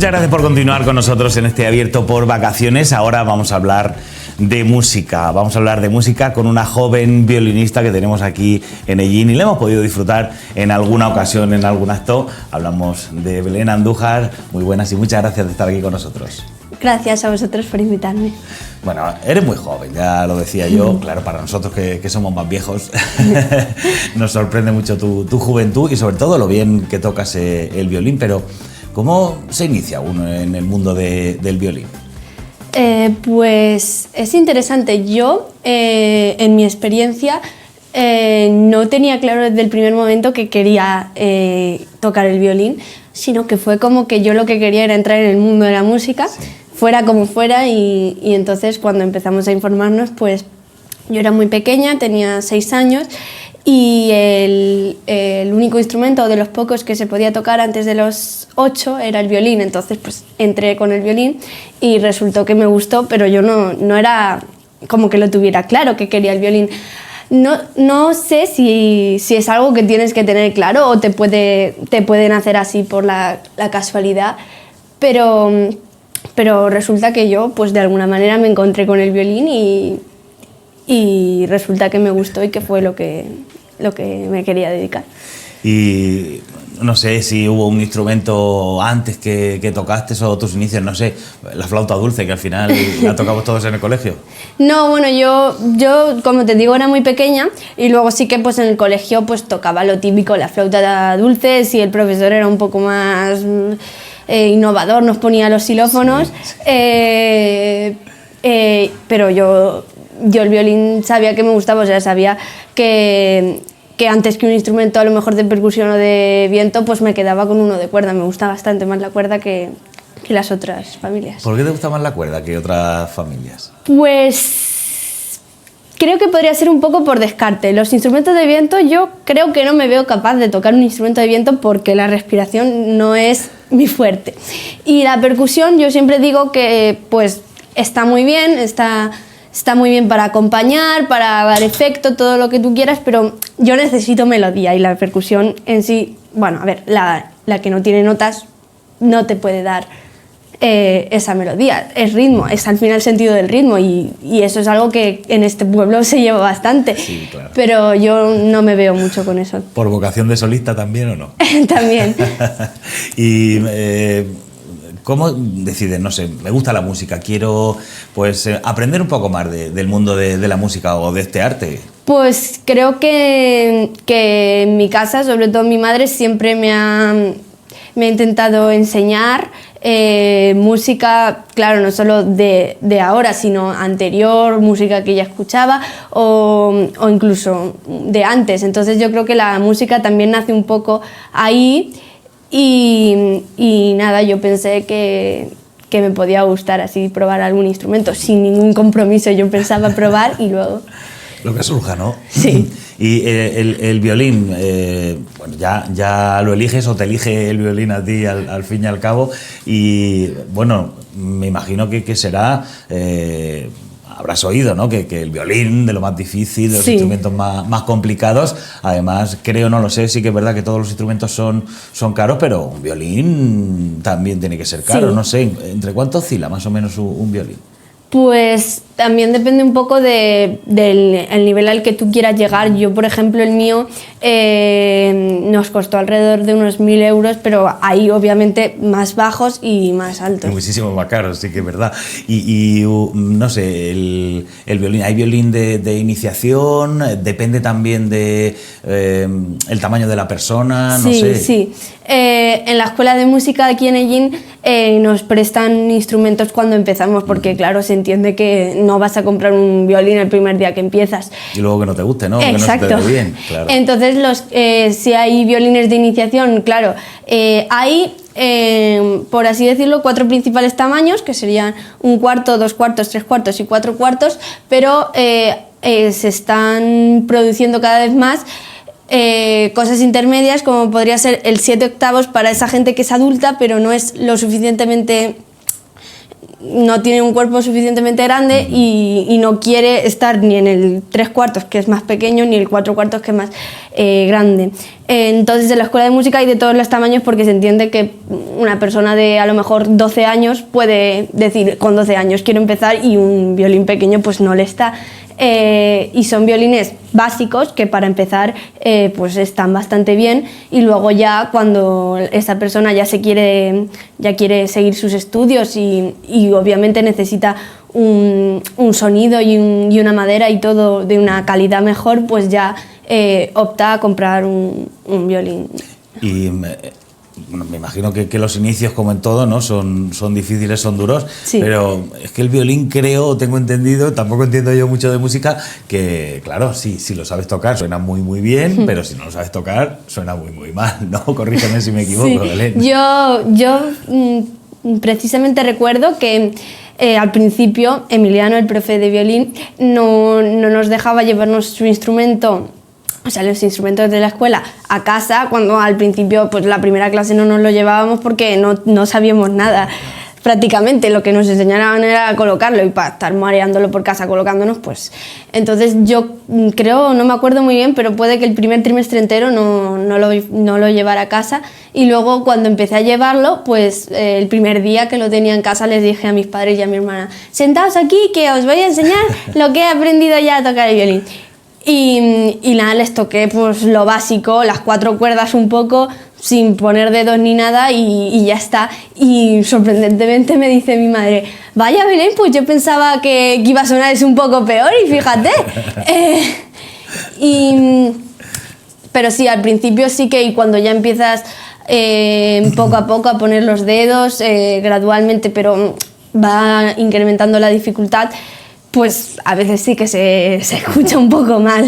Muchas gracias por continuar con nosotros en este Abierto por Vacaciones. Ahora vamos a hablar de música. Vamos a hablar de música con una joven violinista que tenemos aquí en Ellín y le hemos podido disfrutar en alguna ocasión, en algún acto. Hablamos de Belén Andújar. Muy buenas y muchas gracias de estar aquí con nosotros. Gracias a vosotros por invitarme. Bueno, eres muy joven, ya lo decía yo. Claro, para nosotros que somos más viejos nos sorprende mucho tu juventud y sobre todo lo bien que tocas el violín. Pero ¿cómo se inicia uno en el mundo del violín? Pues es interesante. Yo, en mi experiencia, no tenía claro desde el primer momento que quería tocar el violín, sino que fue como que yo lo que quería era entrar en el mundo de la música, sí, fuera como fuera, y entonces cuando empezamos a informarnos, pues yo era muy pequeña, tenía 6 años, y el único instrumento de los pocos que se podía tocar antes de los 8 era el violín. Entonces pues entré con el violín y resultó que me gustó, pero yo no era como que lo tuviera claro que quería el violín. No sé si es algo que tienes que tener claro o te pueden hacer así por la casualidad, pero resulta que yo pues de alguna manera me encontré con el violín y resulta que me gustó y que fue lo que me quería dedicar. Y no sé si hubo un instrumento antes que tocaste o tus inicios, no sé, la flauta dulce, que al final la tocamos todos en el colegio. No, bueno, yo como te digo era muy pequeña y luego sí que pues en el colegio pues tocaba lo típico, la flauta dulce, si el profesor era un poco más innovador nos ponía los xilófonos, sí. Pero yo el violín sabía que me gustaba, o sea, sabía que antes que un instrumento a lo mejor de percusión o de viento, pues me quedaba con uno de cuerda. Me gusta bastante más la cuerda que las otras familias. ¿Por qué te gusta más la cuerda que otras familias? Pues creo que podría ser un poco por descarte. Los instrumentos de viento, yo creo que no me veo capaz de tocar un instrumento de viento porque la respiración no es mi fuerte. Y la percusión, yo siempre digo que pues está muy bien, está muy bien para acompañar, para dar efecto, todo lo que tú quieras, pero yo necesito melodía y la percusión en sí, bueno, a ver, la que no tiene notas no te puede dar esa melodía, es ritmo, es al final el sentido del ritmo y eso es algo que en este pueblo se lleva bastante, sí, claro. Pero yo no me veo mucho con eso. ¿Por vocación de solista también o no? También. Y ¿cómo decides? No sé, me gusta la música, quiero pues aprender un poco más del mundo de la música o de este arte. Pues creo que en mi casa, sobre todo mi madre, siempre me ha intentado enseñar música, claro, no solo de ahora, sino anterior, música que ella escuchaba o incluso de antes. Entonces yo creo que la música también nace un poco ahí. Y nada, yo pensé que me podía gustar así probar algún instrumento sin ningún compromiso. Yo pensaba probar y luego... Lo que surja, ¿no? Sí. Y el violín, bueno, ya lo eliges o te elige el violín a ti al fin y al cabo. Y bueno, me imagino que será... habrás oído, ¿no? Que el violín, de lo más difícil, de los sí, instrumentos más complicados. Además, creo, no lo sé, sí que es verdad que todos los instrumentos son caros, pero un violín también tiene que ser caro. Sí. No sé, ¿entre cuánto oscila más o menos un violín? Pues también depende un poco del nivel al que tú quieras llegar. Yo, por ejemplo, el mío nos costó alrededor de unos 1.000 euros, pero hay obviamente más bajos y más altos. Muchísimo más caros, sí que es verdad. Y no sé, el violín, ¿hay violín de iniciación? ¿Depende también de el tamaño de la persona? No sé. Sí. En la escuela de música aquí en Ellín nos prestan instrumentos cuando empezamos, porque claro, se entiende que no vas a comprar un violín el primer día que empiezas. Y luego que no te guste, ¿no? Exacto. Que no se te dé bien, claro. Entonces, si hay violines de iniciación, claro, hay, por así decirlo, 4 principales tamaños, que serían 1/4, 2/4, 3/4 y 4/4, pero se están produciendo cada vez más cosas intermedias, como podría ser el 7/8 para esa gente que es adulta, pero no es lo suficientemente no tiene un cuerpo suficientemente grande y no quiere estar ni en el 3/4, que es más pequeño, ni el 4/4, que es más grande. Entonces en la escuela de música hay de todos los tamaños, porque se entiende que una persona de a lo mejor 12 años puede decir con 12 años quiero empezar, y un violín pequeño pues no le está. Y son violines básicos que para empezar pues están bastante bien, y luego ya cuando esa persona ya quiere seguir sus estudios y obviamente necesita un sonido y una madera y todo de una calidad mejor, pues ya opta a comprar un violín. Y bueno, me imagino que los inicios, como en todo, ¿no? son difíciles, son duros, sí. Pero es que el violín, tengo entendido, tampoco entiendo yo mucho de música, que claro, sí, si lo sabes tocar suena muy muy bien, pero si no lo sabes tocar suena muy muy mal, ¿no? Corrígeme si me equivoco, Sí. Belén. Yo precisamente recuerdo que al principio Emiliano, el profe de violín, no nos dejaba llevarnos su instrumento, o sea, los instrumentos de la escuela, a casa, cuando al principio pues la primera clase no nos lo llevábamos porque no sabíamos nada. Prácticamente lo que nos enseñaban era colocarlo, y para estar mareándolo por casa colocándonos, pues... Entonces yo creo, no me acuerdo muy bien, pero puede que el primer trimestre entero no lo llevara a casa, y luego cuando empecé a llevarlo, pues el primer día que lo tenía en casa les dije a mis padres y a mi hermana: sentaos aquí que os voy a enseñar lo que he aprendido ya a tocar el violín. Y nada, les toqué pues lo básico, las 4 cuerdas un poco, sin poner dedos ni nada, y ya está. Y sorprendentemente me dice mi madre: vaya Belén, pues yo pensaba que iba a sonar eso un poco peor, y fíjate. Pero sí, al principio sí que, y cuando ya empiezas poco a poco a poner los dedos, gradualmente, pero va incrementando la dificultad, pues a veces sí que se escucha un poco mal.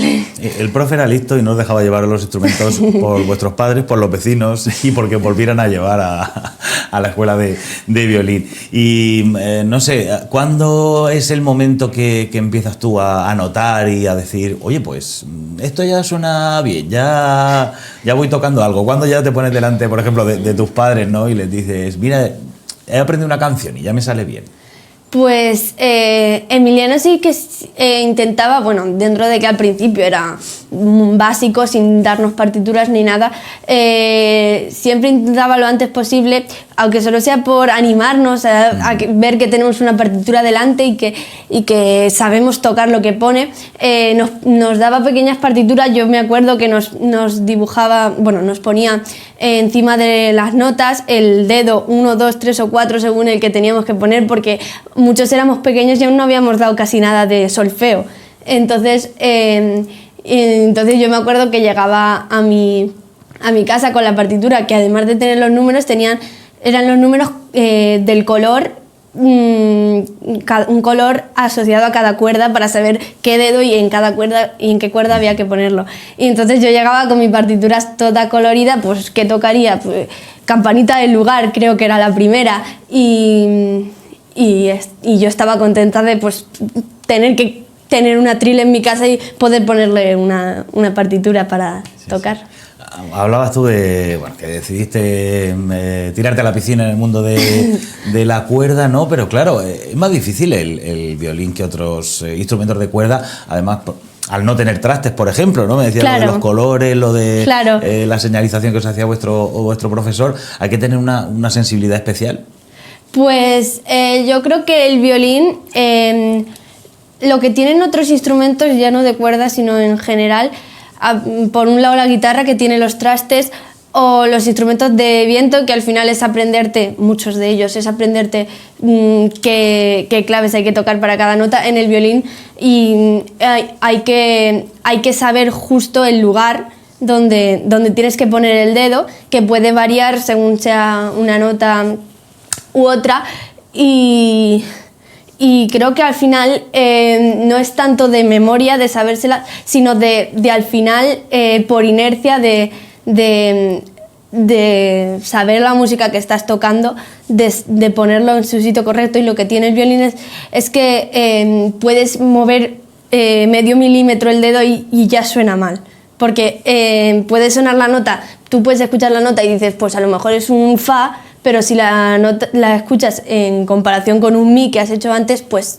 El profe era listo y no os dejaba llevar los instrumentos por vuestros padres, por los vecinos, y porque volvieran a llevar a la escuela de violín. Y no sé, ¿cuándo es el momento que empiezas tú a notar y a decir: oye, pues esto ya suena bien, ya voy tocando algo? ¿Cuándo ya te pones delante, por ejemplo, de tus padres, ¿no? Y les dices: mira, he aprendido una canción y ya me sale bien? Pues Emiliano sí que intentaba, bueno, dentro de que al principio era básico, sin darnos partituras ni nada, siempre intentaba lo antes posible, aunque solo sea por animarnos a ver que tenemos una partitura delante y que sabemos tocar lo que pone. Nos daba pequeñas partituras. Yo me acuerdo que nos dibujaba, bueno, nos ponía encima de las notas el dedo 1, 2, 3 o 4 según el que teníamos que poner, porque muchos éramos pequeños y aún no habíamos dado casi nada de solfeo. Entonces yo me acuerdo que llegaba a mi casa con la partitura, que además de tener los números, eran los números del color, un color asociado a cada cuerda, para saber qué dedo y en cada cuerda y en qué cuerda había que ponerlo. Y entonces yo llegaba con mi partitura toda colorida, pues ¿qué tocaría? Pues, Campanita del lugar, creo que era la primera, y yo estaba contenta de pues tener una tril en mi casa y poder ponerle una partitura para tocar. Sí. Hablabas tú de que decidiste tirarte a la piscina en el mundo de la cuerda, ¿no? Pero claro, es más difícil el violín que otros instrumentos de cuerda, además al no tener trastes, por ejemplo, ¿no? Me decías claro. Lo de los colores, lo de claro. La señalización que os hacía vuestro profesor. ¿Hay que tener una sensibilidad especial? Pues yo creo que el violín, lo que tienen otros instrumentos, ya no de cuerda, sino en general, por un lado la guitarra, que tiene los trastes, o los instrumentos de viento, que al final es aprenderte, muchos de ellos, es aprenderte qué claves hay que tocar para cada nota. En el violín y hay que saber justo el lugar donde tienes que poner el dedo, que puede variar según sea una nota u otra, y creo que al final no es tanto de memoria, de sabérsela, sino de al final, por inercia, de saber la música que estás tocando, de ponerlo en su sitio correcto. Y lo que tiene el violín es que puedes mover medio milímetro el dedo y ya suena mal. Porque puede sonar la nota, tú puedes escuchar la nota y dices, pues a lo mejor es un fa, pero si la escuchas en comparación con un mi que has hecho antes, pues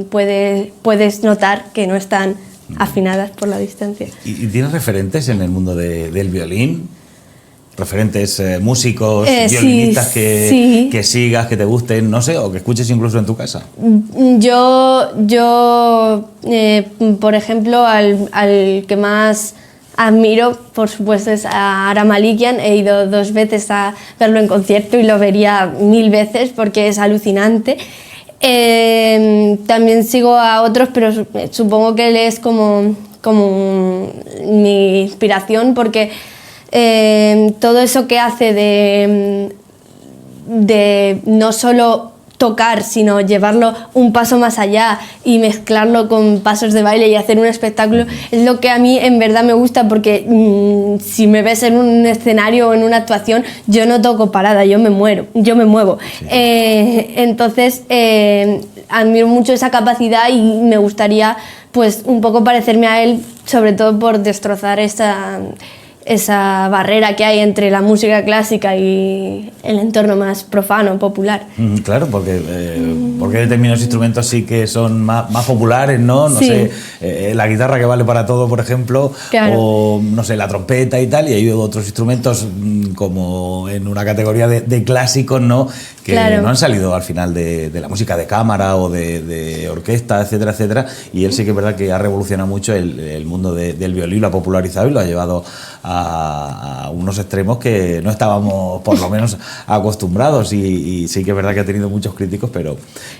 puedes notar que no están afinadas por la distancia. ¿Y tienes referentes en el mundo del violín? ¿Referentes músicos, violinistas que sigas, que te gusten, no sé, o que escuches incluso en tu casa? Yo por ejemplo, al que más admiro, por supuesto, es a Ara Malikian. He ido 2 veces a verlo en concierto y lo vería 1000 veces porque es alucinante. También sigo a otros, pero supongo que él es como mi inspiración, porque todo eso que hace de no solo tocar, sino llevarlo un paso más allá y mezclarlo con pasos de baile y hacer un espectáculo, es lo que a mí en verdad me gusta, porque si me ves en un escenario o en una actuación, yo no toco parada, yo me muevo. Sí. Entonces admiro mucho esa capacidad y me gustaría pues un poco parecerme a él, sobre todo por destrozar esa barrera que hay entre la música clásica y el entorno más profano, popular. Claro, porque determinados instrumentos sí que son más populares, ¿no? No sé, la guitarra, que vale para todo, por ejemplo, claro. O no sé, la trompeta y tal, y hay otros instrumentos como en una categoría de clásicos, ¿no? Que claro. No han salido al final de la música de cámara o de orquesta, etcétera, etcétera, y él sí que es verdad que ha revolucionado mucho el mundo del violín, lo ha popularizado y lo ha llevado a unos extremos que no estábamos por lo menos acostumbrados, y sí que es verdad que ha tenido muchos críticos,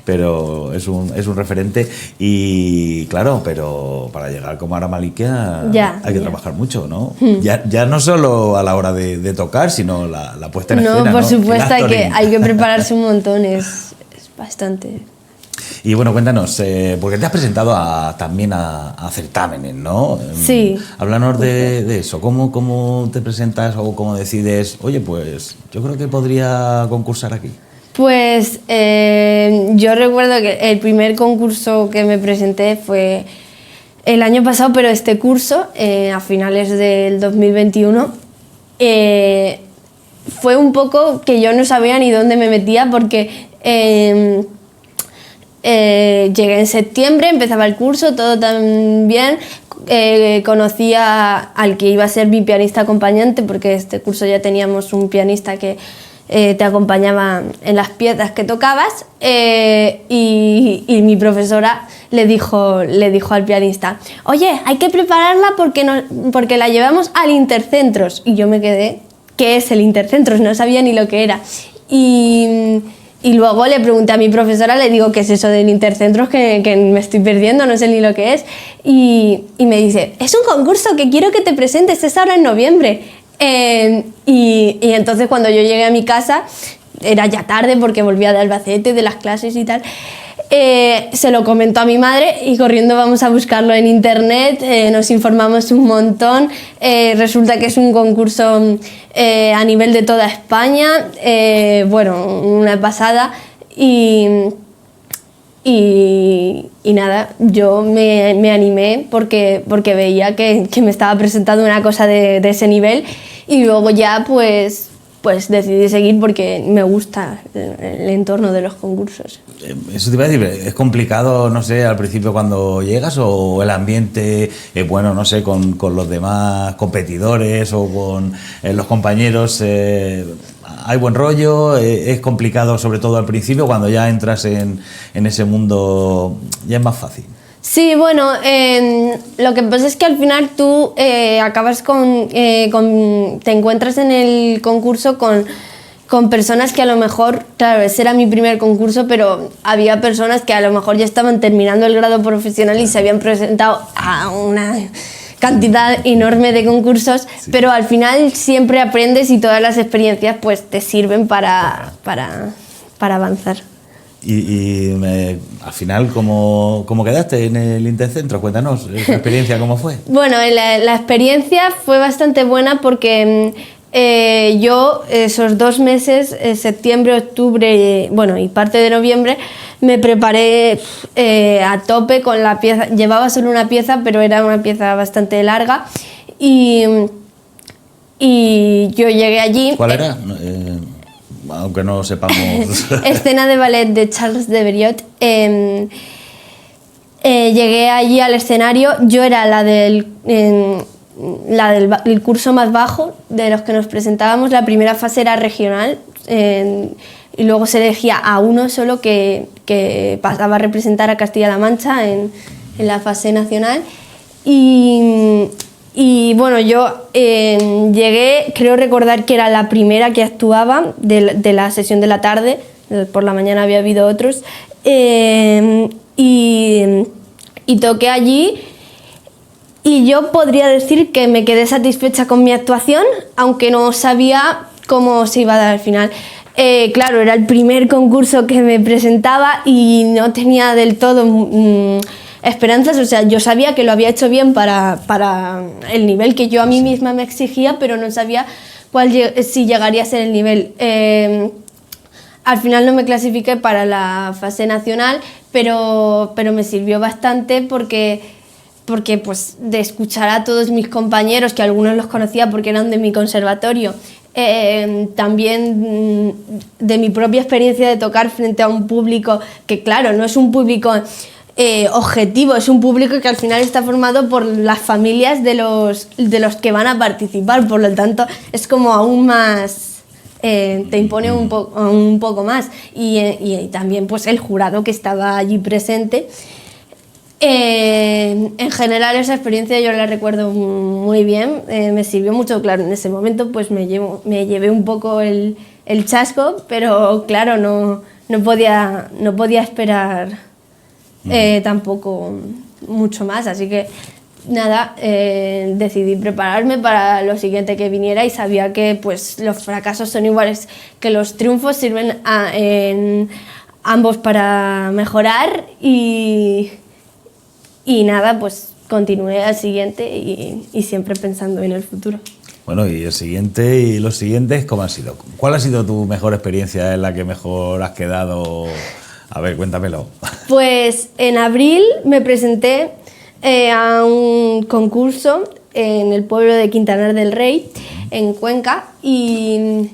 pero es un referente. Y claro, pero para llegar como Ara Malikian hay que trabajar mucho, ¿no? Ya no solo a la hora de tocar, sino la puesta en escena, ¿no? Por supuesto, hay que prepararse un montón, es bastante. Y bueno, cuéntanos, porque te has presentado también a certámenes, ¿no? Sí. Háblanos de eso, ¿cómo te presentas o cómo decides, oye, pues yo creo que podría concursar aquí? Pues yo recuerdo que el primer concurso que me presenté fue el año pasado, pero este curso, a finales del 2021, fue un poco que yo no sabía ni dónde me metía, porque llegué en septiembre, empezaba el curso, todo tan bien. Conocía al que iba a ser mi pianista acompañante, porque este curso ya teníamos un pianista que te acompañaba en las piezas que tocabas, y mi profesora le dijo al pianista: oye, hay que prepararla porque la llevamos al Intercentros. Y yo me quedé, ¿qué es el Intercentros? No sabía ni lo que era. Y luego le pregunté a mi profesora, le digo: ¿qué es eso del Intercentros? Que me estoy perdiendo, no sé ni lo que es. Y me dice: es un concurso que quiero que te presentes, es ahora en noviembre. Y entonces, cuando yo llegué a mi casa, era ya tarde porque volvía de Albacete, de las clases y tal, se lo comentó a mi madre y corriendo vamos a buscarlo en internet, nos informamos un montón. Resulta que es un concurso a nivel de toda España, bueno, una pasada. Y nada, yo me animé porque veía que me estaba presentando una cosa de ese nivel, y luego ya pues decidí seguir porque me gusta el entorno de los concursos. Eso te iba a decir, ¿es complicado, no sé, al principio cuando llegas, o el ambiente, bueno, no sé, con los demás competidores o con los compañeros, hay buen rollo? ¿Es complicado sobre todo al principio? Cuando ya entras en ese mundo ya es más fácil. Sí, bueno, lo que pasa es que al final tú acabas te encuentras en el concurso con personas que a lo mejor, claro, ese era mi primer concurso, pero había personas que a lo mejor ya estaban terminando el grado profesional y se habían presentado a una cantidad enorme de concursos, sí. Pero al final siempre aprendes y todas las experiencias pues te sirven para avanzar. Y al final, ¿cómo quedaste en el Intercentro? Cuéntanos, ¿esa experiencia cómo fue? Bueno, la experiencia fue bastante buena porque yo esos 2 meses, septiembre, octubre, bueno, y parte de noviembre, me preparé a tope con la pieza. Llevaba solo una pieza, pero era una pieza bastante larga, y yo llegué allí. ¿Cuál era? aunque no sepamos. Escena de ballet de Charles de Berriot. Llegué allí al escenario, yo era la del el curso más bajo de los que nos presentábamos. La primera fase era regional y luego se elegía a uno solo que pasaba a representar a Castilla-La Mancha en la fase nacional. Y bueno, yo llegué, creo recordar que era la primera que actuaba de la sesión de la tarde, por la mañana había habido otros, y toqué allí. Y yo podría decir que me quedé satisfecha con mi actuación, aunque no sabía cómo se iba a dar al final. Claro, era el primer concurso que me presentaba y no tenía del todo esperanzas. O sea, yo sabía que lo había hecho bien para el nivel que yo a mí misma me exigía, pero no sabía si llegaría a ser el nivel. Al final no me clasifiqué para la fase nacional, pero me sirvió bastante porque pues de escuchar a todos mis compañeros, que algunos los conocía porque eran de mi conservatorio, también de mi propia experiencia de tocar frente a un público que, claro, no es un público objetivo, es un público que al final está formado por las familias de los que van a participar, por lo tanto es como aún más... te impone un poco más y también pues el jurado que estaba allí presente. En general esa experiencia yo la recuerdo muy bien, me sirvió mucho. Claro, en ese momento pues me llevé un poco el chasco, pero claro, no podía esperar tampoco mucho más, así que nada, decidí prepararme para lo siguiente que viniera y sabía que pues los fracasos son iguales que los triunfos, sirven en ambos para mejorar y nada, pues continué al siguiente y siempre pensando en el futuro. Bueno, y el siguiente y los siguientes, ¿cómo han sido? ¿Cuál ha sido tu mejor experiencia, en la que mejor has quedado? A ver, cuéntamelo. Pues en abril me presenté a un concurso en el pueblo de Quintanar del Rey, en Cuenca, y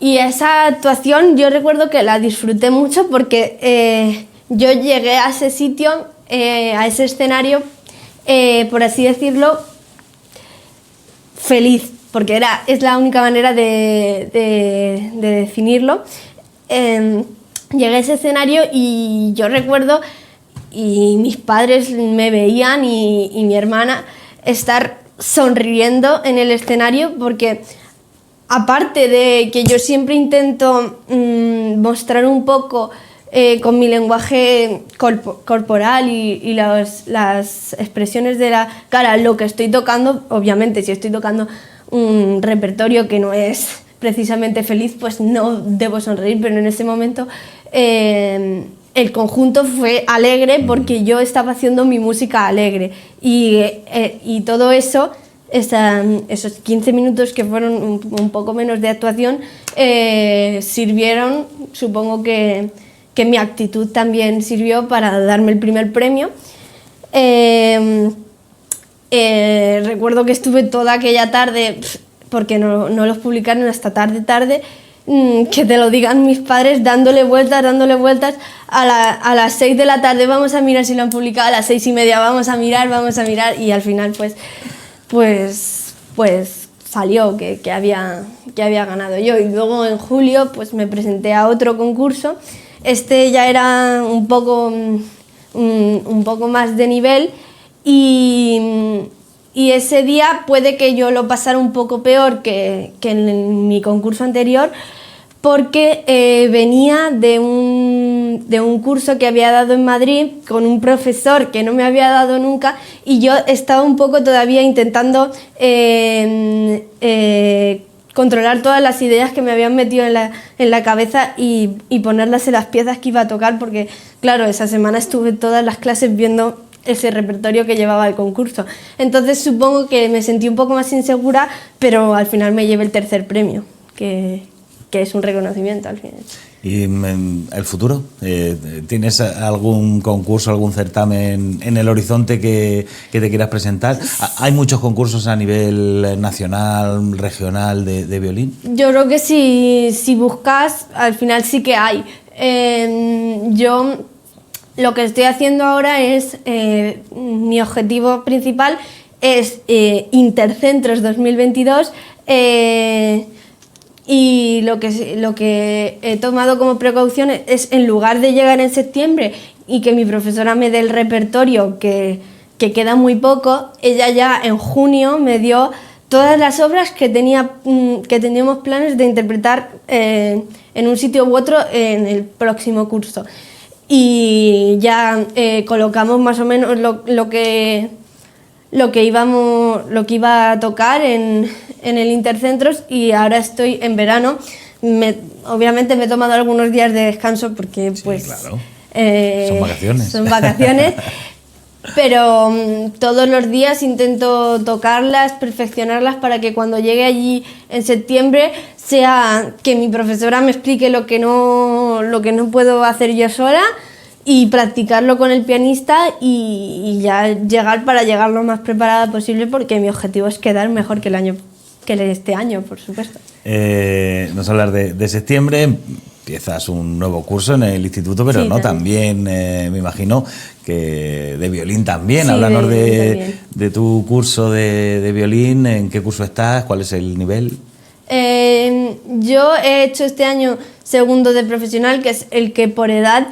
esa actuación yo recuerdo que la disfruté mucho porque yo llegué a ese sitio, a ese escenario, por así decirlo, feliz, porque es la única manera de definirlo. Llegué a ese escenario y yo recuerdo, y mis padres me veían y mi hermana, estar sonriendo en el escenario, porque aparte de que yo siempre intento mostrar un poco con mi lenguaje corporal y las expresiones de la cara lo que estoy tocando, obviamente si estoy tocando un repertorio que no es precisamente feliz, pues no debo sonreír, pero en ese momento el conjunto fue alegre porque yo estaba haciendo mi música alegre y todo eso, esos 15 minutos que fueron un poco menos de actuación, sirvieron, supongo que mi actitud también sirvió para darme el primer premio. Recuerdo que estuve toda aquella tarde, porque no los publicaron hasta tarde, que te lo digan mis padres, dándole vueltas, a las 6 de la tarde vamos a mirar si lo han publicado, a las 6:30 vamos a mirar, y al final pues salió que había ganado yo. Y luego en julio pues me presenté a otro concurso. Este ya era un poco más de nivel y ese día puede que yo lo pasara un poco peor que en mi concurso anterior, porque venía de un curso que había dado en Madrid con un profesor que no me había dado nunca, y yo estaba un poco todavía intentando controlar todas las ideas que me habían metido en la cabeza y ponerlas en las piezas que iba a tocar, porque claro, esa semana estuve todas las clases viendo ese repertorio que llevaba el concurso. Entonces supongo que me sentí un poco más insegura, pero al final me llevé el tercer premio, que que es un reconocimiento al final. ¿Y el futuro? ¿Tienes algún concurso, algún certamen en el horizonte que te quieras presentar? ¿Hay muchos concursos a nivel nacional, regional de violín? Yo creo que si buscas, al final sí que hay. Yo lo que estoy haciendo ahora es, mi objetivo principal es Intercentros 2022, y lo que he tomado como precaución es, en lugar de llegar en septiembre y que mi profesora me dé el repertorio, que queda muy poco, ella ya en junio me dio todas las obras que teníamos planes de interpretar en un sitio u otro en el próximo curso. Y ya colocamos más o menos lo que iba a tocar en el Intercentros, y ahora estoy en verano. Obviamente me he tomado algunos días de descanso porque sí, pues claro. Son vacaciones, pero todos los días intento tocarlas, perfeccionarlas para que cuando llegue allí en septiembre sea que mi profesora me explique lo que no puedo hacer yo sola, y practicarlo con el pianista y ya llegar lo más preparada posible, porque mi objetivo es quedar mejor que este año, por supuesto. Nos hablas de septiembre, empiezas un nuevo curso en el instituto, pero sí, no también me imagino que de violín también. Sí, háblanos de tu curso de violín, ¿en qué curso estás? ¿Cuál es el nivel? Yo he hecho este año segundo de profesional, que es el que por edad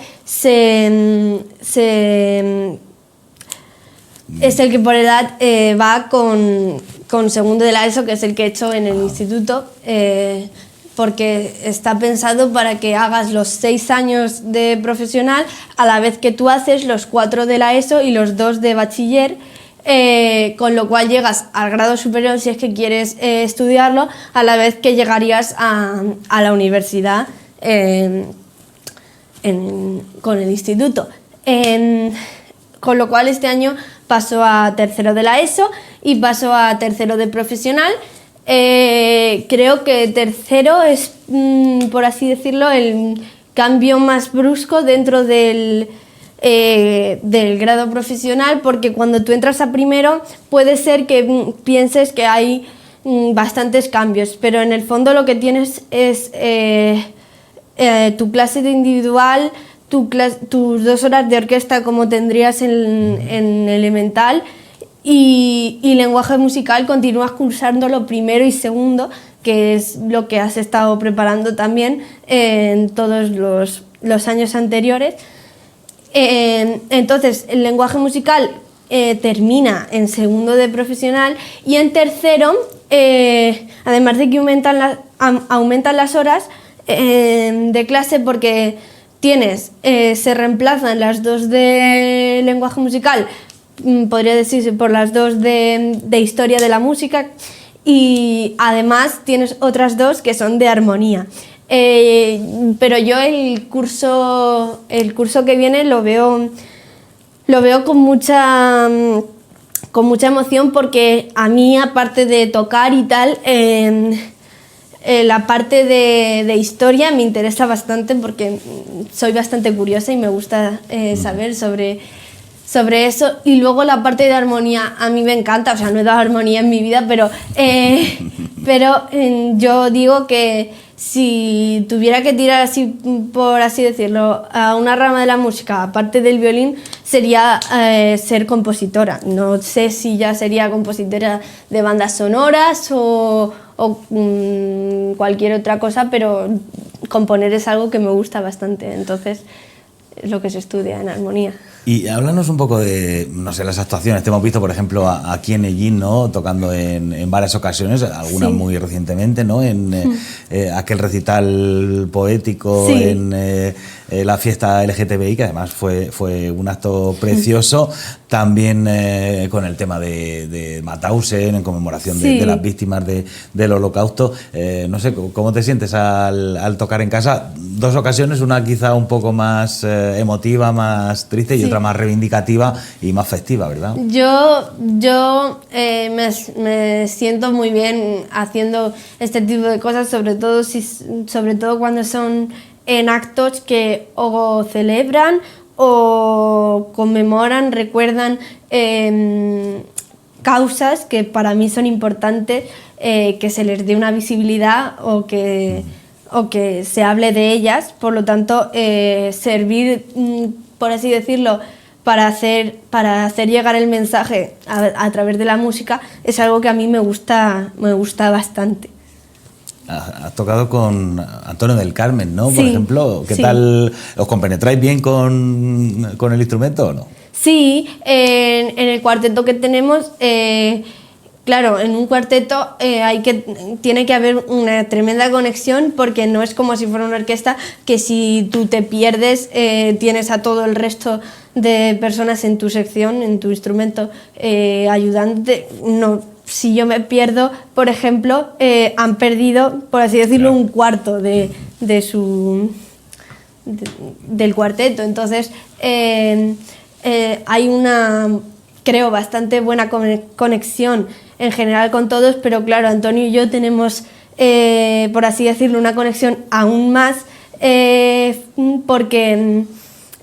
va con segundo de la ESO, que es el que he hecho en el instituto, porque está pensado para que hagas los 6 años de profesional a la vez que tú haces los 4 de la ESO y los 2 de bachiller. Con lo cual llegas al grado superior, si es que quieres estudiarlo, a la vez que llegarías a la universidad con el instituto. Con lo cual este año paso a tercero de la ESO y paso a tercero de profesional. Creo que tercero es, por así decirlo, el cambio más brusco dentro del grado profesional, porque cuando tú entras a primero puede ser que pienses que hay bastantes cambios, pero en el fondo lo que tienes es tu clase de individual, tus 2 horas de orquesta como tendrías en elemental, y lenguaje musical continúas cursándolo primero y segundo, que es lo que has estado preparando también en todos los años anteriores. Entonces el lenguaje musical termina en segundo de profesional, y en tercero, además de que aumentan las horas de clase, porque se reemplazan las 2 de lenguaje musical, podría decirse, por las 2 de historia de la música, y además tienes otras 2 que son de armonía. Pero yo el curso que viene lo veo con mucha emoción, porque a mí, aparte de tocar y tal, la parte de historia me interesa bastante, porque soy bastante curiosa y me gusta saber sobre eso. Y luego la parte de armonía a mí me encanta, o sea, no he dado armonía en mi vida, pero yo digo que si tuviera que tirar así, por así decirlo, a una rama de la música, aparte del violín, sería ser compositora. No sé si ya sería compositora de bandas sonoras o cualquier otra cosa, pero componer es algo que me gusta bastante, entonces es lo que se estudia en armonía. Y háblanos un poco de, no sé, las actuaciones. Te hemos visto, por ejemplo, aquí en Ellín, ¿no?, tocando en varias ocasiones, algunas sí, muy recientemente, ¿no?, en aquel recital poético, sí, en la fiesta LGTBI, que además fue un acto precioso. también con el tema de Mauthausen, en conmemoración de las víctimas del Holocausto. No sé, ¿cómo te sientes al tocar en casa? Dos ocasiones, una quizá un poco más emotiva, más triste, y otra más reivindicativa y más festiva, ¿verdad? Yo me siento muy bien haciendo este tipo de cosas, sobre todo cuando son en actos que o celebran o conmemoran, recuerdan causas que para mí son importantes, que se les dé una visibilidad o que se hable de ellas. Por lo tanto, servir, por así decirlo, para hacer llegar el mensaje a través de la música es algo que a mí me gusta bastante. Has tocado con Antonio del Carmen, ¿no? Por Sí, ejemplo, ¿qué sí. tal? ¿Os compenetráis bien con el instrumento o no? Sí, en el cuarteto que tenemos, claro, en un cuarteto tiene que haber una tremenda conexión, porque no es como si fuera una orquesta que si tú te pierdes tienes a todo el resto de personas en tu sección, en tu instrumento, ayudándote. No, si yo me pierdo, por ejemplo, han perdido, por así decirlo, claro, un cuarto del cuarteto. Entonces, hay una, creo, bastante buena conexión en general con todos, pero claro, Antonio y yo tenemos, por así decirlo, una conexión aún más, porque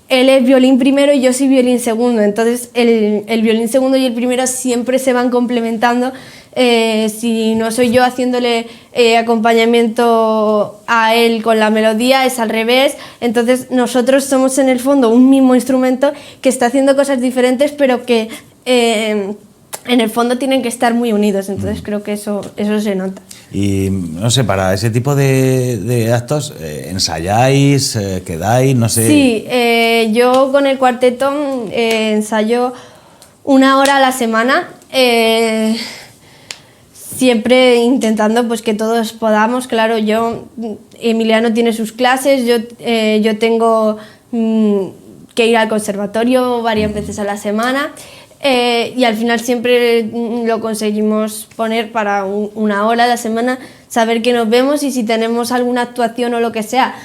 él es violín primero y yo soy violín segundo. Entonces el violín segundo y el primero siempre se van complementando. Si no soy yo haciéndole acompañamiento a él con la melodía, es al revés. Entonces nosotros somos en el fondo un mismo instrumento que está haciendo cosas diferentes, pero que en el fondo tienen que estar muy unidos. Entonces creo que eso se nota. Y no sé, para ese tipo de actos, ¿ensayáis, quedáis, no sé? Sí, yo con el cuarteto ensayo 1 hora a la semana, siempre intentando pues que todos podamos. Claro, Emiliano tiene sus clases, yo tengo que ir al conservatorio varias veces a la semana. Y al final siempre lo conseguimos poner para 1 hora a la semana, saber que nos vemos, y si tenemos alguna actuación o lo que sea,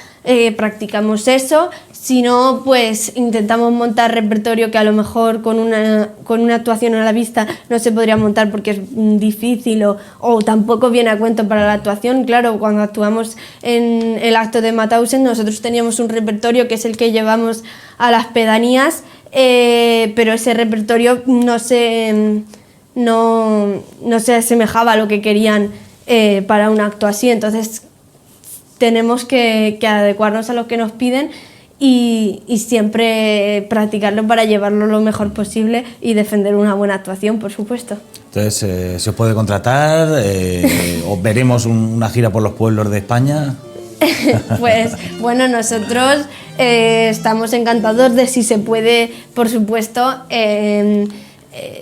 practicamos eso. Si no, pues intentamos montar repertorio que a lo mejor con una actuación a la vista no se podría montar porque es difícil o tampoco viene a cuento para la actuación. Claro, cuando actuamos en el acto de Mauthausen, nosotros teníamos un repertorio que es el que llevamos a las pedanías, pero ese repertorio no se asemejaba a lo que querían para un acto así. Entonces tenemos que adecuarnos a lo que nos piden y siempre practicarlo para llevarlo lo mejor posible y defender una buena actuación, por supuesto. Entonces, ¿se os puede contratar? ¿Os veremos una gira por los pueblos de España? Pues bueno, nosotros estamos encantados de, si se puede, por supuesto,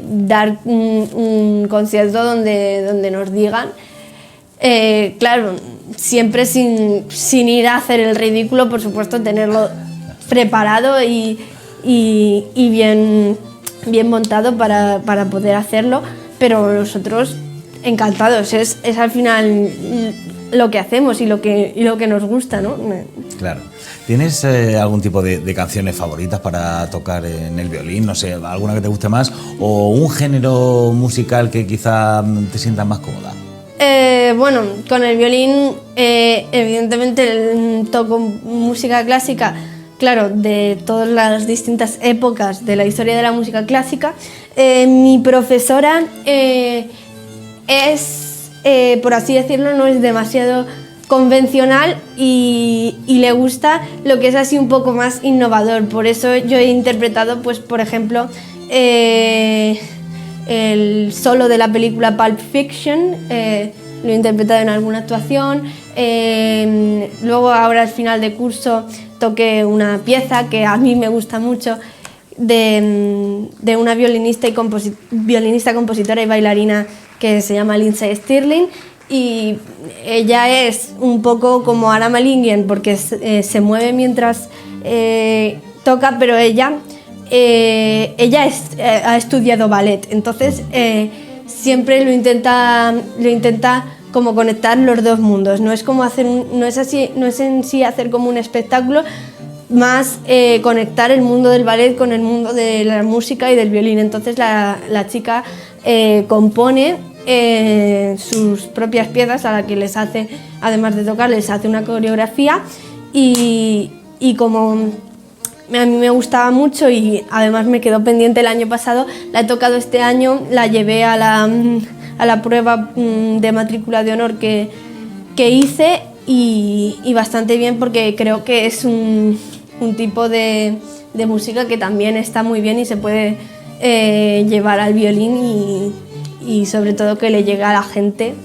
dar un concierto donde nos digan. Claro, siempre sin ir a hacer el ridículo, por supuesto, tenerlo preparado y bien montado para poder hacerlo, pero nosotros encantados, es al final lo que hacemos y lo que nos gusta, ¿no? Claro. ¿Tienes algún tipo de canciones favoritas para tocar en el violín? No sé, alguna que te guste más, o un género musical que quizá te sientas más cómoda. Bueno, con el violín evidentemente toco música clásica, claro, de todas las distintas épocas de la historia de la música clásica. Mi profesora es, por así decirlo, no es demasiado convencional y le gusta lo que es así un poco más innovador. Por eso yo he interpretado, pues, por ejemplo, el solo de la película Pulp Fiction, lo he interpretado en alguna actuación. Luego ahora al final de curso toqué una pieza que a mí me gusta mucho de una violinista, compositora y bailarina que se llama Lindsay Stirling, y ella es un poco como Ara Malikian porque se mueve mientras toca, pero ella ella ha estudiado ballet, entonces siempre lo intenta como conectar los dos mundos. No es como no es en sí hacer como un espectáculo, más conectar el mundo del ballet con el mundo de la música y del violín. Entonces la chica compone sus propias piezas, a la que les hace, además de tocar, les hace una coreografía, y como a mí me gustaba mucho y además me quedó pendiente el año pasado, la he tocado este año, la llevé a la prueba de matrícula de honor que hice, y bastante bien, porque creo que es un tipo de música que también está muy bien y se puede llevar al violín, y sobre todo que le llegue a la gente,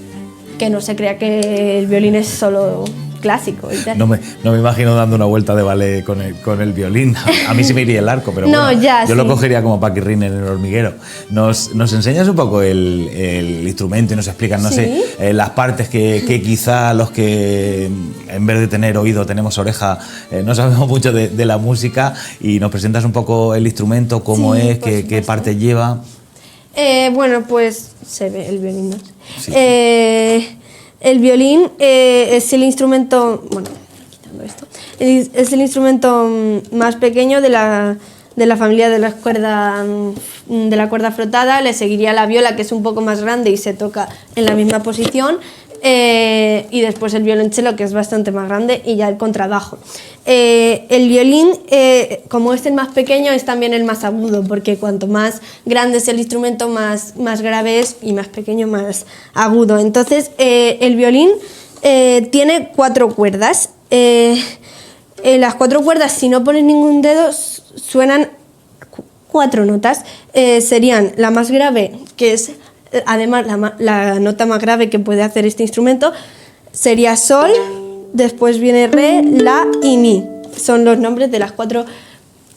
que no se crea que el violín es solo clásico y tal. No me imagino dando una vuelta de ballet con el violín. A mí sí me iría el arco, pero no, bueno, ya, yo sí. lo cogería como Paquirrín en el hormiguero. ¿Nos enseñas un poco el instrumento y nos explicas, no ¿Sí? sé, las partes que quizá los que en vez de tener oído tenemos oreja, no sabemos mucho de la música, y nos presentas un poco el instrumento, cómo Sí, es, por qué supuesto. parte lleva? Bueno, pues se ve el violín, ¿no? Sí. El violín es el instrumento, bueno, quitando esto, es el instrumento más pequeño de la familia de la cuerda frotada. Le seguiría la viola, que es un poco más grande y se toca en la misma posición, y después el violonchelo, que es bastante más grande, y ya el contrabajo. El violín, como es el más pequeño, es también el más agudo, porque cuanto más grande es el instrumento, más grave es, y más pequeño, más agudo. Entonces, el violín tiene 4 cuerdas. Las 4 cuerdas, si no pones ningún dedo, suenan 4 notas. Serían la más grave, que es además la nota más grave que puede hacer este instrumento, sería sol, después viene re, la y mi. Son los nombres de las 4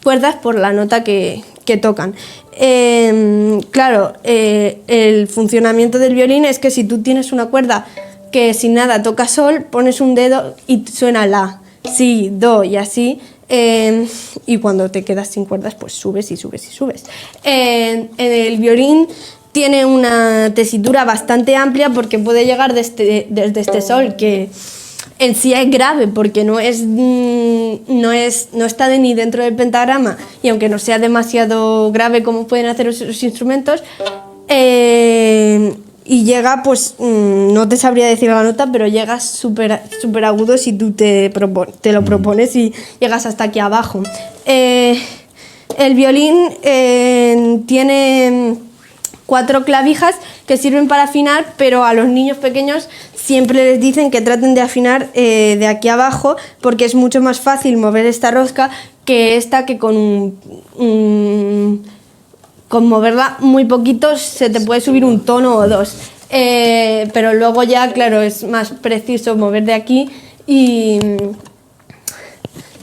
cuerdas por la nota que tocan. Claro, el funcionamiento del violín es que si tú tienes una cuerda que sin nada toca sol, pones un dedo y suena la, si, do y así. Y cuando te quedas sin cuerdas, pues subes y subes y subes. El violín tiene una tesitura bastante amplia, porque puede llegar desde este sol, que en sí es grave porque no está ni dentro del pentagrama, y aunque no sea demasiado grave como pueden hacer los instrumentos, y llega, pues no te sabría decir la nota, pero llega súper agudo si tú te lo propones, y llegas hasta aquí abajo. El violín tiene 4 clavijas que sirven para afinar, pero a los niños pequeños siempre les dicen que traten de afinar de aquí abajo, porque es mucho más fácil mover esta rosca que esta, que con moverla muy poquito se te puede subir un tono o 2. Pero luego ya, claro, es más preciso mover de aquí,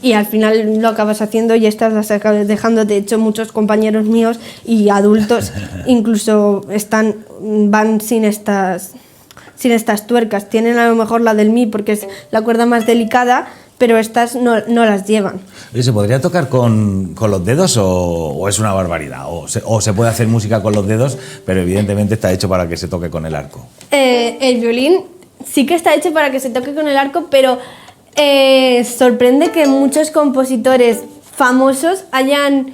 y al final lo acabas haciendo, y estas las acabas dejando. De hecho, muchos compañeros míos y adultos incluso van sin estas tuercas. Tienen a lo mejor la del mi, porque es la cuerda más delicada, pero estas no las llevan. Oye, ¿se podría tocar con los dedos o es una barbaridad? ¿O se puede hacer música con los dedos, pero evidentemente está hecho para que se toque con el arco? El violín sí que está hecho para que se toque con el arco, pero sorprende que muchos compositores famosos hayan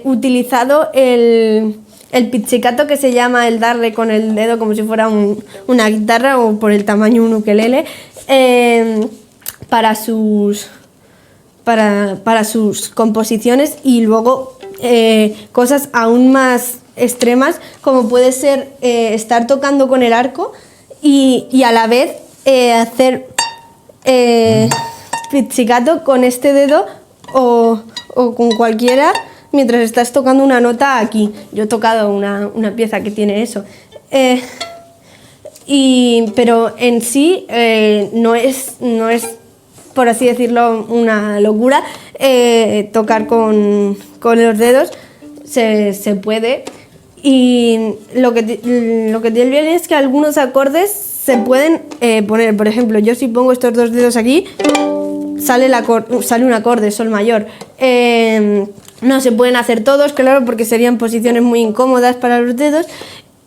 utilizado el pizzicato, que se llama el darle con el dedo como si fuera una guitarra, o por el tamaño un ukelele, para sus composiciones, y luego cosas aún más extremas, como puede ser estar tocando con el arco y a la vez hacer pizzicato con este dedo o con cualquiera mientras estás tocando una nota aquí. Yo he tocado una pieza que tiene eso. Pero en sí no es, por así decirlo, una locura. Tocar con los dedos se puede. Y lo que tiene el violín es que algunos acordes se pueden poner. Por ejemplo, yo si pongo estos 2 dedos aquí, sale un acorde, sol mayor. No se pueden hacer todos, claro, porque serían posiciones muy incómodas para los dedos.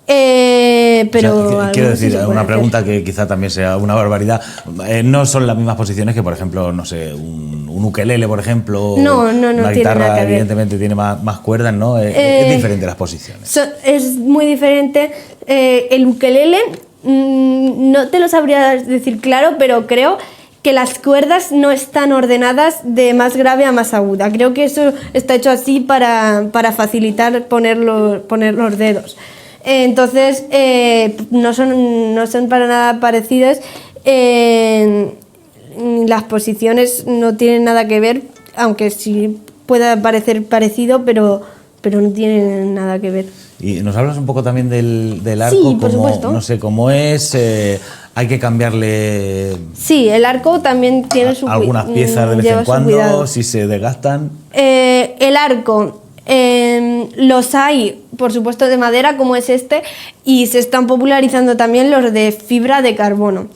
Pero o sea, quiero decir, sí una pregunta que quizá también sea una barbaridad. No son las mismas posiciones que, por ejemplo, no sé, un ukelele, por ejemplo. No, una guitarra, nada que ver. evidentemente, tiene más cuerdas, ¿no? Es diferente las posiciones. Es muy diferente. El ukelele, no te lo sabría decir claro, pero creo que las cuerdas no están ordenadas de más grave a más aguda. Creo que eso está hecho así para facilitar poner los dedos. Entonces, no son para nada parecidas. Las posiciones no tienen nada que ver, aunque sí pueda parecer parecido, pero no tienen nada que ver. Y nos hablas un poco también del arco. Sí, por supuesto. No sé cómo es, hay que cambiarle. Sí, el arco también tiene su algunas piezas de vez en cuando, si se desgastan. El arco, los hay, por supuesto, de madera, como es este, y se están popularizando también los de fibra de carbono.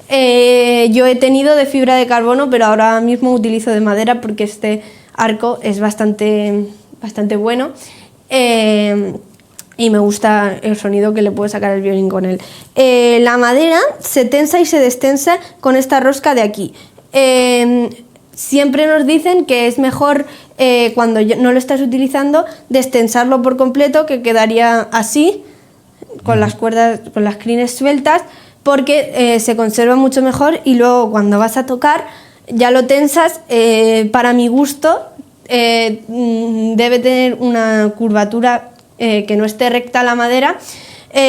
Yo he tenido de fibra de carbono, pero ahora mismo utilizo de madera porque este arco es bastante bueno. Y me gusta el sonido que le puedo sacar al violín con él. La madera se tensa y se destensa con esta rosca de aquí. Siempre nos dicen que es mejor, cuando no lo estás utilizando, destensarlo por completo, que quedaría así, con las cuerdas, con las crines sueltas, porque se conserva mucho mejor y luego cuando vas a tocar ya lo tensas. Para mi gusto debe tener una curvatura que no esté recta la madera.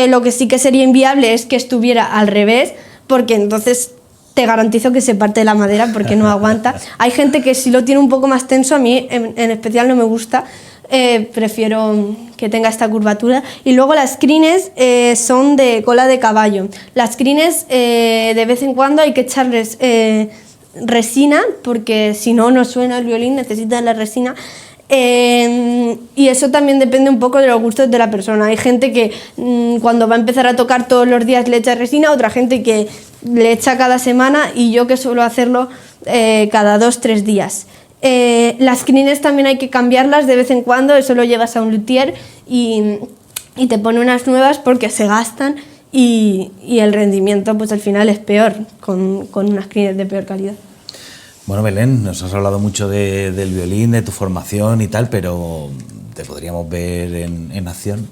Lo que sí que sería inviable es que estuviera al revés, porque entonces te garantizo que se parte la madera porque no aguanta. Hay gente que sí lo tiene un poco más tenso, a mí en especial no me gusta. Prefiero que tenga esta curvatura. Y luego las crines son de cola de caballo. Las crines de vez en cuando hay que echarles resina, porque si no, no suena el violín, necesita la resina. Y eso también depende un poco de los gustos de la persona. Hay gente que cuando va a empezar a tocar todos los días le echa resina, otra gente que le echa cada semana, y yo que suelo hacerlo cada 2-3 días. Las crines también hay que cambiarlas de vez en cuando, eso lo llevas a un luthier y te pone unas nuevas porque se gastan y el rendimiento pues al final es peor con unas crines de peor calidad. Bueno, Belén, nos has hablado mucho del violín, de tu formación y tal, pero ¿te podríamos ver en acción?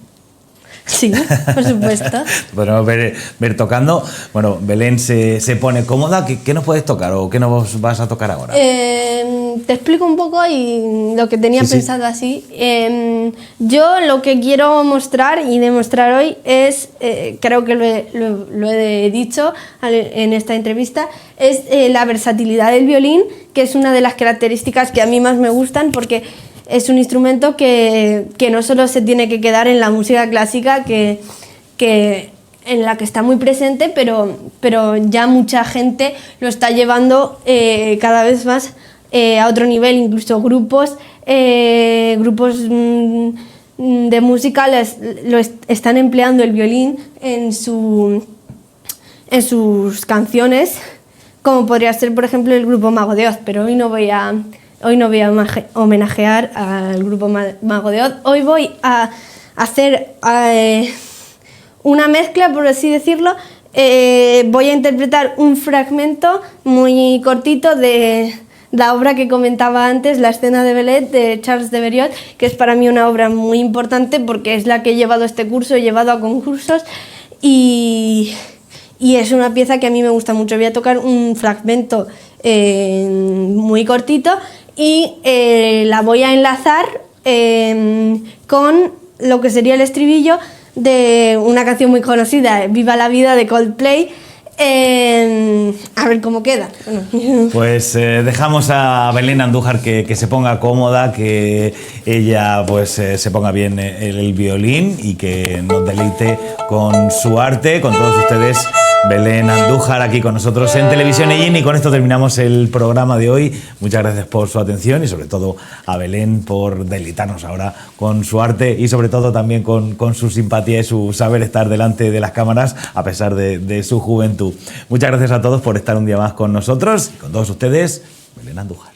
Sí, por supuesto. Podemos ver tocando. Bueno, Belén se pone cómoda. ¿Qué nos puedes tocar o qué nos vas a tocar ahora? Te explico un poco y lo que tenía pensado así. Yo lo que quiero mostrar y demostrar hoy es, creo que lo he dicho en esta entrevista, es la versatilidad del violín, que es una de las características que a mí más me gustan, porque es un instrumento que no solo se tiene que quedar en la música clásica, que en la que está muy presente, pero ya mucha gente lo está llevando cada vez más a otro nivel. Incluso grupos de música están empleando el violín en sus canciones, como podría ser, por ejemplo, el grupo Mago de Oz, pero hoy no voy a homenajear al grupo Mago de Oz. Hoy voy a hacer una mezcla, por así decirlo. Voy a interpretar un fragmento muy cortito de la obra que comentaba antes, La escena de Bellet, de Charles de Berriot, que es para mí una obra muy importante porque es la que he llevado a este curso, he llevado a concursos y es una pieza que a mí me gusta mucho. Voy a tocar un fragmento muy cortito y la voy a enlazar con lo que sería el estribillo de una canción muy conocida, Viva la vida, de Coldplay. A ver cómo queda. Pues dejamos a Belén Andújar que se ponga cómoda, que ella pues se ponga bien el violín y que nos deleite con su arte, con todos ustedes. Belén Andújar aquí con nosotros en Televisión Ellín, y con esto terminamos el programa de hoy. Muchas gracias por su atención y sobre todo a Belén por deleitarnos ahora con su arte y sobre todo también con su simpatía y su saber estar delante de las cámaras a pesar de su juventud. Muchas gracias a todos por estar un día más con nosotros y con todos ustedes. Belén Andújar.